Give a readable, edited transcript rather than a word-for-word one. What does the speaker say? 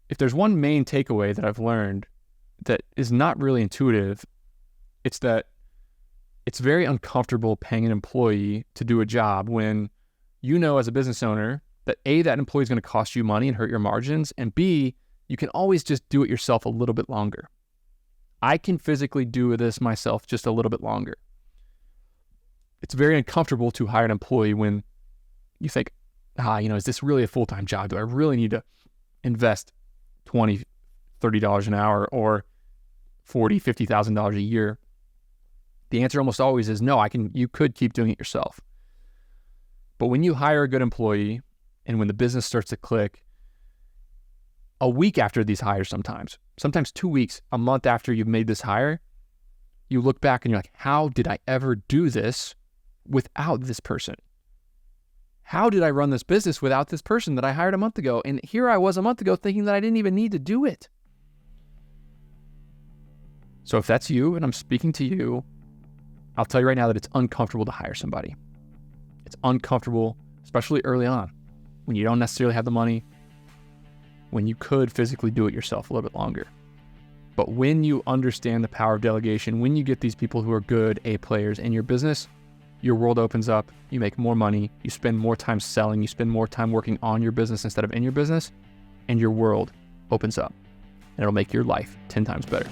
if there's one main takeaway that I've learned that is not really intuitive, it's that it's very uncomfortable paying an employee to do a job when you know as a business owner that A, that employee is going to cost you money and hurt your margins, and B, you can always just do it yourself a little bit longer. I can physically do this myself just a little bit longer. It's very uncomfortable to hire an employee when you think, is this really a full-time job? Do I really need to invest $20, $30 an hour or $40,000, $50,000 a year? The answer almost always is no, you could keep doing it yourself. But when you hire a good employee and when the business starts to click, a week after these hires sometimes 2 weeks, a month after you've made this hire, you look back and you're like, how did I ever do this without this person? How did I run this business without this person that I hired a month ago? And here I was a month ago thinking that I didn't even need to do it. So if that's you and I'm speaking to you, I'll tell you right now that it's uncomfortable to hire somebody. It's uncomfortable, especially early on, when you don't necessarily have the money, when you could physically do it yourself a little bit longer. But when you understand the power of delegation, when you get these people who are good A players in your business, your world opens up, you make more money, you spend more time selling, you spend more time working on your business instead of in your business, and your world opens up. And it'll make your life 10 times better.